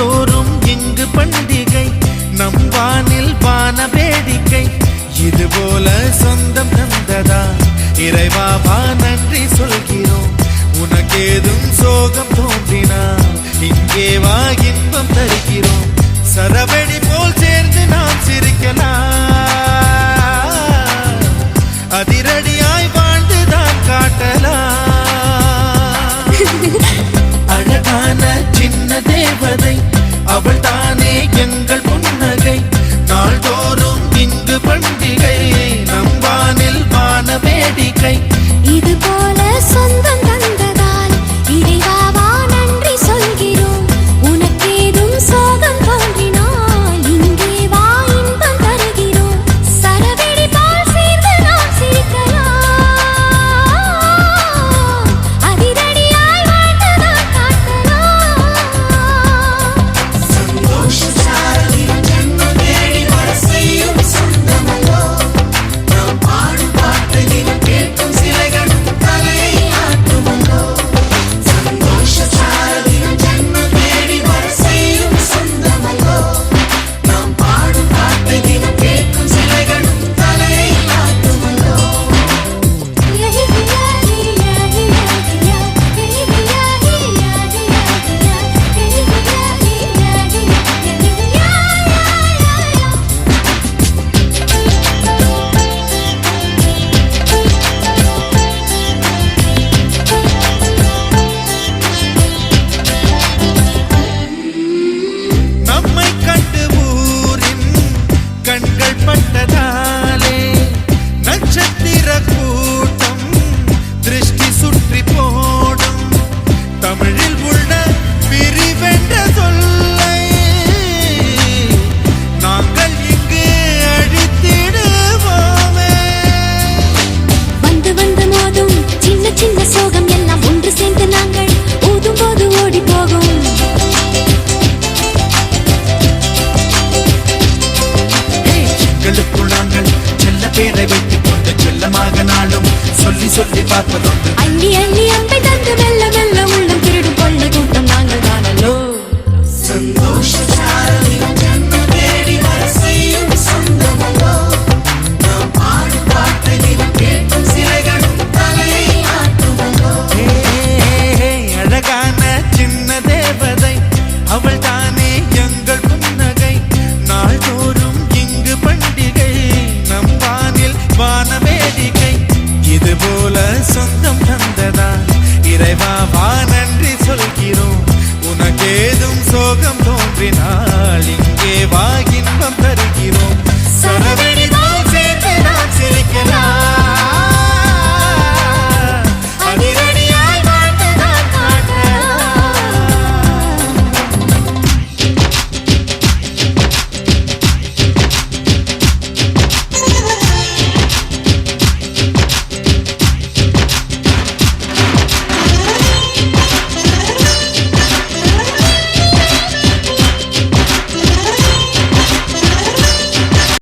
நாள்தோறும் இங்கு பண்டிகை நம் வானில் வான வேடிக்கை இதுபோல சொந்தம் தந்ததா இறைவாவா நன்றி சொல்கிறோம் உனக்கேதும் சோகம் தோன்றினால் இங்கே வா இன்பம் தருகிறோம் சரவெடி போல் சேர்ந்து நாம் சிரிக்கலாம் அதிரடியாய் வாழ்ந்துதான் காட்டலாம் அழகான சின்ன தேவதை அவள் தானே எங்கள் புன்னகை நாள்தோறும் இங்கு பண்டிகை நம் வானில் வான வேடிக்கை இது போல சொந்தம் தந்ததால் இறைவாவா நன்றி சொல்கிறோம் உனக்கேதும் சோகம் தோன்றினால் இங்கே வா இன்பம் தருகிறோம் சரவெடி போல் சேர்ந்து நாம் சிரிக்கலாம் அதிரடியாய் வாழ்ந்துதான் காட்டலாம் சந்தோஷ சாரலின் ஜன்ம தேடி வர செய்யும் சொந்தமல்லோ நாம் பாடும் பாட்டு நீங்கள் கேட்கும் சிலைகளும் தலையை ஆட்டுமல்லோ சந்தோஷ சாரலின் ஜன்ம தேடி வர செய்யும் சொந்தமல்லோ நாம் பாடும் பாட்டு நீங்கள் கேட்கும் சிலைகளும் தலையை ஆட்டுமல்லோ நம்மை கண்டு ஊரின் கண்கள் பட்டதாலே நட்சத்திர கூட்டம் திருஷ்டி சுற்றி போடும் தமிழில் உள்ள பிரிவென்ற சொல்லை நாங்கள் இங்கு அழித்திடுவோமே வந்து வந்து மோதும் சின்ன சின்ன சோகம் எல்லாம் ஒன்று சேர்ந்து நாங்கள் ஊதும் போது ஓடி போகும் எங்களுக்குள் நாங்கள் செல்ல பேரை வைத்துக் கொண்டு செல்லமாக நாளும் சொல்லி சொல்லி பார்ப்பதுண்டு அள்ளி அள்ளி அம்பை தந்து மெல்ல மெல்ல உள்ளம் திருடும் கொள்ள கூட்டம் நாங்கள் தானல்லோ சந்தோஷ சாரலின் ஜன்ம தேடி வர செய்யும் சொந்தமல்லோ நாம் பாடும் பாட்டு நீங்கள் கேட்கும் சிலைகளும் தலையை ஆட்டுமல்லோ அழகான சின்ன தேவதை அவள் தானே எங்கள் புன்னகை நாள்தோறும் இங்கு பண்டிகை நம் வானில் வான வேடிக்கை இதுபோல சொந்தம் தந்ததா இறைவாவா நன்றி சொல்கிறோம் உனக்கேதும் சோகம் தோன்றினால் இங்கே வா இன்பம் தருகிறோம் சரவெடி